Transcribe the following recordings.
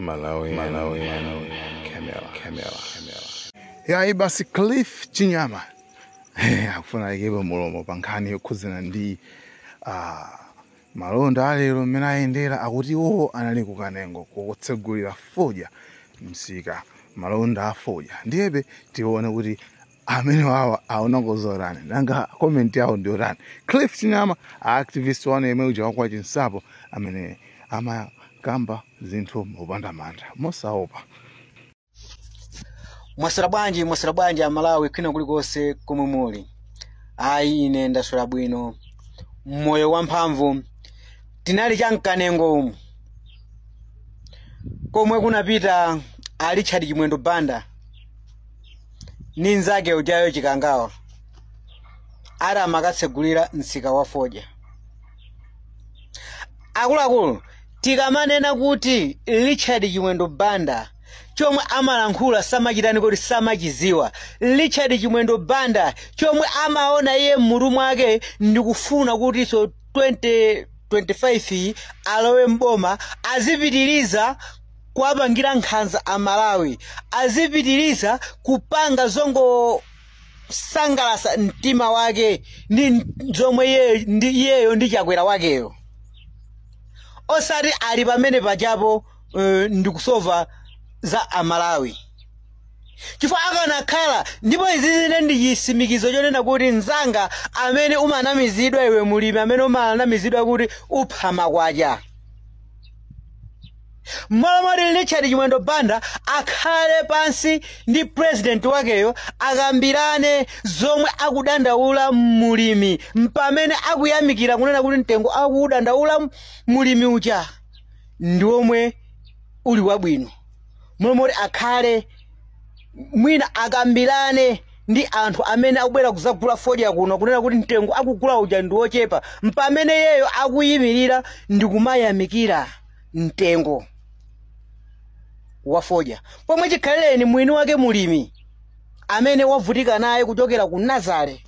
Malawi Camera. Ya basi Cliff Chinyama akufuna ikiwa mulomo pankhani yokhuzana ndi malonda alero mmene ayendera akuti iwo anali kukanengo kutsegulira fodya msika malonda afodya ndiyebe tione kuti amene wawa aonongozorani nanga comment yawo ndiorani. Cliff Chinyama activist wane yemwe uja wakwa chinsapo amene amakamba zinthu mopanda mantha mosaopa. Mwasira bwanji Malawi kwina kulikonse komwe muli. Ayi ine ndaswera bwino. Moyo wamphamvu tinali chamkanengo umu. Komwe kunapita ali Richard Chimwendo Banda ni nzake ujayo chikangawa. Ara makatsegulira msika wa fodya. Akuluakulu tikamanena kuti Richard Chimwendo Banda chomwe amalankhula samachitani kuti samachiziwa. Richard Chimwendo Banda chomwe amaona iye m'mutu mwake ndikufuna kuti so 2025 alowe mboma azipitiriza kuwapangira nkhanza Amalawi, azipitiriza kupanga zongo sangalasa mtima wake ndi zomwe iyeyo ndi chakwera wakeyo. Osati ali pamene pajapo ndikusova za Amalawi. Chifukwa akanakhala ndipo izine ndi chisimikizo chonena kuti nzanga amene umanamizidwa iwe mulimi amene umanamizidwa kuti upha makwacha. Mwalamwali Richard Chimwendo Banda akhale pansi ndi president wakeyo akambirane zomwe akudandaula mulimi mpamene akuyamikira kunena kuti mtengo akudandaula mulimi uja ndi omwe uli wabwino. Mwalamwali akhale mwina akambirane ndi anthu amene akubwera kuzagula fodya kuno kunena kuti mtengo akugula uja ndi ochepa mpamene yeyo akuyimirira ndi kumayamikira mtengo wa fodya. Pomwe chikhaleni mwini wake mulimi amene wavutika naye kuchokera ku Nazare,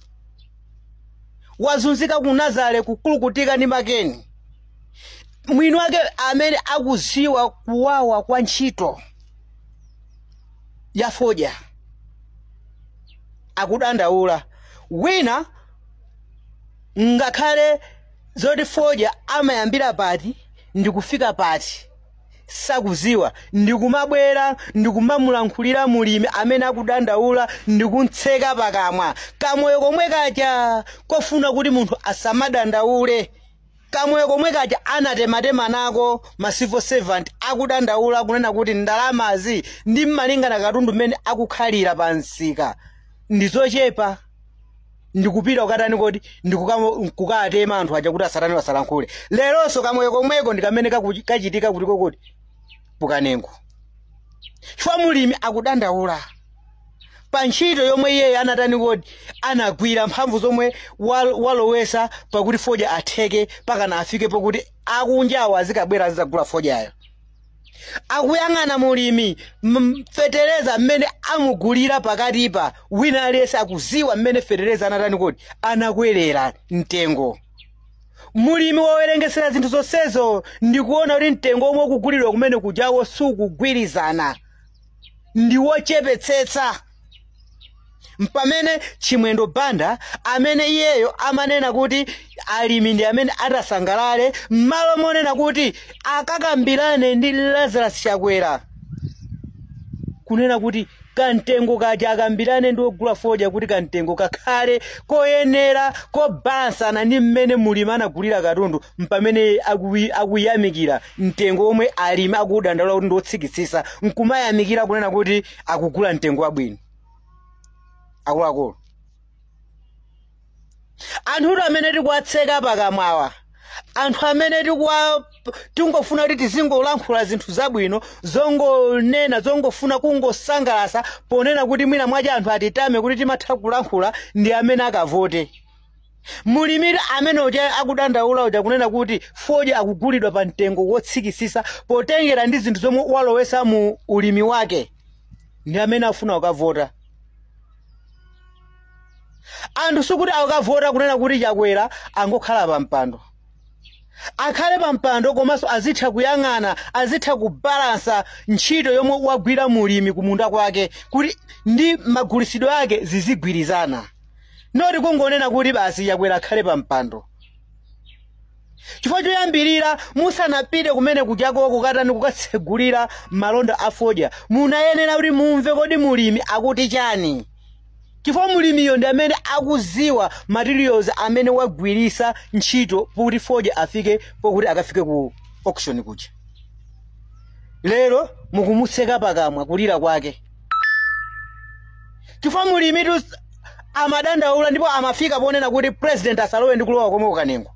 wazunzika ku Nazare kukulukutika ndi makeni, mwini wake amene akuziwa kuwawa kwa ntchito ya fodya akudandaula. Wina ngakhale zoti fodya amayambira pati ndikufika pati sakuziwa, ndikumabwera ndikumamulankhulira mulimi amene akudandaula ndikuntseka pakamwa. Kamoyo komwe kaja kofuna kuti munthu asamadandaule, kamoyo komwe kaja anatematema nako ma civil servant akudandaula kunena kuti ndalamazi ndi malingana katundu mmene akukhalira pansika ndizochepa, ndikupita ukatani kuti ndikukatema anthu aja kuti asatani wasalankhule. Leronso kamoyo komweko ndikamene kachitika kuti kokoti pukanengo. Chifukwa mulimi akudandaula pa ntchito yomwe iye anatani kuti anagwira mphamvu zomwe walowesa pakuti fodya atheke pakana afike pokuti akunjawo azikabwera azagula fodyayo. Akuyang'ana mulimi fetereza mmene amugulira pakatipa wina alese akuziwa mmene fetereza anatani kuti anakwerera mtengo. Mulimi wawerengesera zinthu zonsezo ndikuona kuti mtengo omwe ukugulidwa kumene kujawo sukugwirizana ndi wochepetsetsa. Mpamene Chimwendo Banda amene iyeyo amanena kuti alimi ndi amene atasangalale m'malo monena kuti akakambirane ndi Lazarus Chakwera kunena kuti kantengo kaja akambirane ndi ogula fodya kuti kantengo kakhale koyenera kobalansana ndi mmene mulimi anagulira katundu mpamene akuyamikira mtengo omwe alimi akudandaula kuti ndiotsikitsisa nkumayamikira kunena kuti akugula mtengo wabwino. Akuluakulu anthu amene tikuwatseka pakamwawa, anthu amene tingofuna kuti tizingolankhula zinthu zabwino zongonena zongofuna kungosangalasa ponena kuti mwina mwaja anthu atitame kuti timatha kulankhula ndi amene akavote. Mulimi amene uja akudandaula uja kunena kuti fodya akugulidwa pa mtengo wotsikitsisa potengera ndi zinthu zomwe walowesa mu ulimi wake ndi amene afuna ukavota. Anthu sukuti akavota kunena kuti Chakwera angokhala pa mpando. akhale pampando komanso azitha kuyang'ana azitha kubalansa ntchito yomwe wagwira mulimi kumunda kwake kuti ndi magulisidwe ake zizigwirizana noti kungonena kuti basi Chakwera akhale pampando. Chifukwa choyambirira musanapite kumene kuchako kukatani kukatsegulira malonda afodya munayenera kuti mumve kodi mulimi akuti chani. Chifukwa mulimiyo ndi amene akuziwa materials amene wagwirisa ntchito kuti fodya afike pokuti akafike ku auction kuja. Lero mukumutseka pakamwa kulira kwake. Chifukwa mulimi tu amadandaula ndipo amafika ponena kuti president asalowe ndi kulowa komwe kukanengo.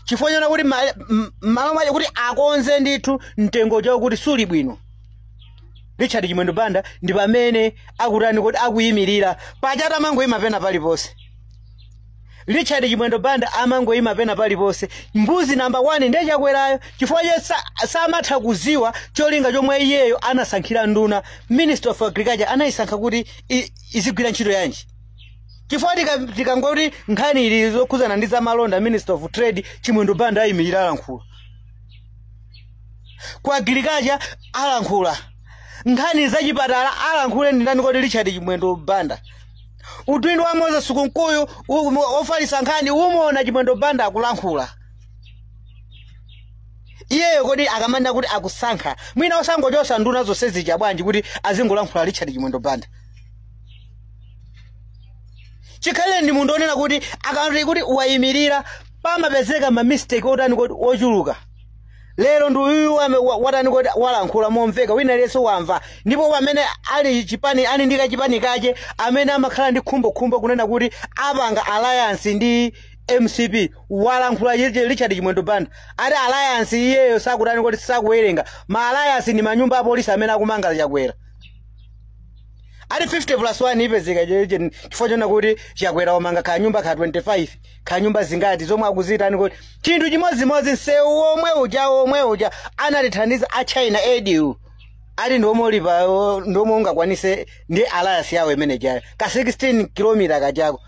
Chifukwa nyona kuti malo maje kuti akonze ndithu mtengo chawo kuti suli bwino. Richard Chimwendo Banda ndi pamene akutani kuti akuyimirira pachata amangoyima pena paliponse. Richard Chimwendo Banda amangoyima pena paliponse. Mbuzi namba 1 ndiye Chakwerayo chifukwa samatha kuziwa cholinga chomwe iyeyo anasankhira nduna Minister of Agriculture anayisankha kuti izigwira ntchito yanji. Chifukwa tikangoti nkhani ili zokhuzana ndi zamalonda Minister of Trade Chimwendo Banda ayimirira alankhula. Kwa agriculture alankhula. Nkhani za chipatala alankhule ndani kodi Richard Chimwendo Banda. Udindo wa Moses Kunkuyu ofalisa nkhani umuona Chimwendo Banda akulankhula. Iyeyo kodi akamanda kuti akusankha mwina osangochosa nduna zonse zija bwanji kuti azingolankhula Richard Chimwendo Banda. Chikhale ndi munthu onena kuti akanti kuti wayimirira pamapezeka ma mistake otani kuti ochuluka. Lero ndi uyu watani kuti walankhula momveka wina leso wamva ndipo pamene ali chipani ali ndika chipani kache amene amakhala ndi khumbo kunena kuti apanga alliance ndi MCP walankhula Richard Chimwendo Banda ati alliance iyeyo sakutani kuti sakuwerenga ma alliance ni manyumba a polisi amene akumanga Chakwera. Ati 50+1 ipezeka chifukwa chona kuti Chakwera wamanga kanyumba ka 25 kanyumba zingati zomwe akuzita ani kuti chinthu chimodzimodzi nsewu omwe uja anatithandiza a China Edu ali ndomwe lipa ndomwe ungakwanise ndi alliance yawo imene chayo ka 16 km kachako.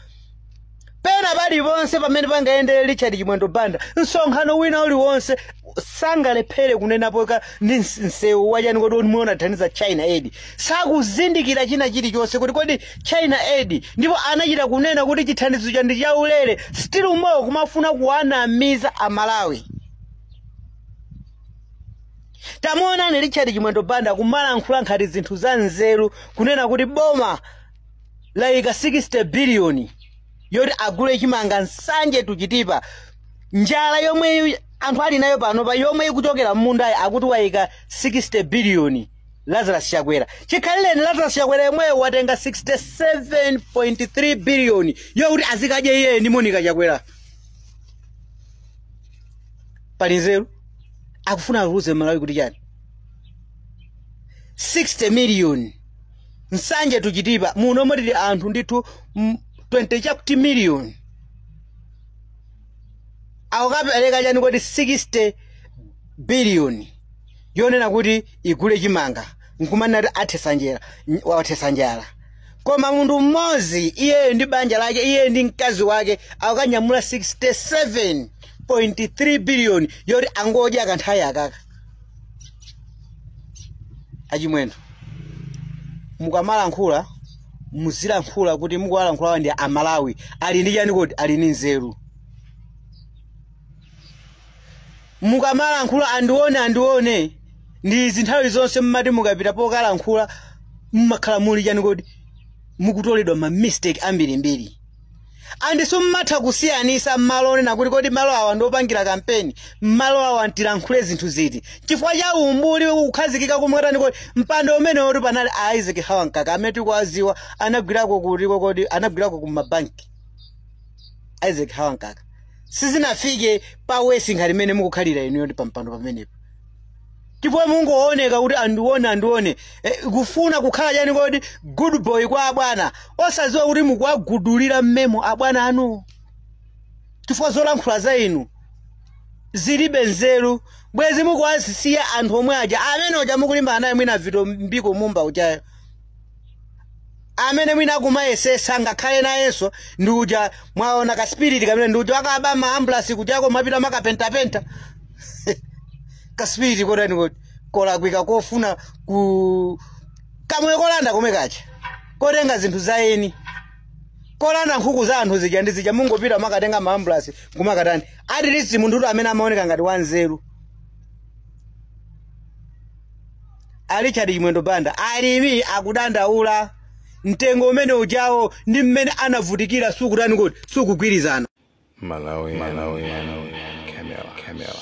Pena bali bonse pamene pangaende Richard Chimwendo Banda nsonkhano wina uli wonse sangalephere kunenapo ndi nsewu wachani kuti muona thandiza China Aid sakuzindikira china chilichonse kuti kodi China Aid ndipo anachita kunena kuti chithandizo cha ndi chaulere still umoyo kumafuna kuwanamiza Amalawi. Tamuona ni Richard Chimwendo Banda kumalankhula nkhati zinthu za nzeru kunena kuti boma laika 60 billion yoti agule chimanga nsanje tuchitipa njala yomwe anthu ali nayo pano pa yomwe ikuchokera munda akuti waika 60 billion Lazarus Chakwera. Chikhaleni Lazarus Chakwera yemwe watenga 67.3 billion yokuti azikaje iye ndi Monica Chakwera. Pali nzeru akufuna ruze Malawi kuti chani 60 million nsanje tuchitipa muno moti anthu ndithu 20 million awakapereka chani kuti 60 billion yonena kuti igule chimanga nkumana kuti athesa njala koma munthu mmodzi iye ndi banja lake iye ndi mkazi wake akanyamula 67.3 billion yoti angodya kanthawi akaka. Achimwendo mukamalankhula muzilankhula kuti mukuwalankhula ndi Amalawi ali ndi chani kuti ali ndi nzeru. Mukamalankhula andione ndi zinthawi zonse mmati mukapita pokalankhula mmakhala muli chani kuti mukutoledwa ma mistake ambirimbiri. Andiso mmatha kusiyanisa malo onena kuti kodi malo awa ndopangira kampeni malo awa ntilankhule zinthu ziti chifukwa cha umbuli ukhazikika kumwatani kodi mpando umene oti panali Isaac Hawankaka amene tikwaziwa anagwirako kuti kodi anagwirako ku mabanki Isaac Hawankaka sizinafike pa wesi ngati mene mukukhalira inu yoti pampando pamenepo. Chifukwa mungooneka kuti andione kufuna kukhala chani kodi good boy kwa abwana osaziwa kuti mukuwagudulira mmemo abwana anu. Chifukwa zolankhula za inu zilibe nzeru bwezi mukuwasiya anthu omwe aja amene oja mukulimba naye mwina vito mbiko mumba uchayo. amene mwina kumayesesa ngakhale nayenso ndi uja mwaona ka spirit kamene ndi uja akaba ma ambulance kujako mapita makapentapenta ka spirit kodani kuti kolakwika kofuna ku kamwe kolanda komwe kacha kotenga zinthu zaeni kolanda nkhuku za anthu zija ndi zija mungopita makatenga ma ambulance kumakatani at least munthu amene amaoneka ngati wanzeru ali chati chimwendo banda alimi akudandaula mtengo umene ujawo ndi mmene anavutikira sukutani kuti sukugwirizana Malawi Camera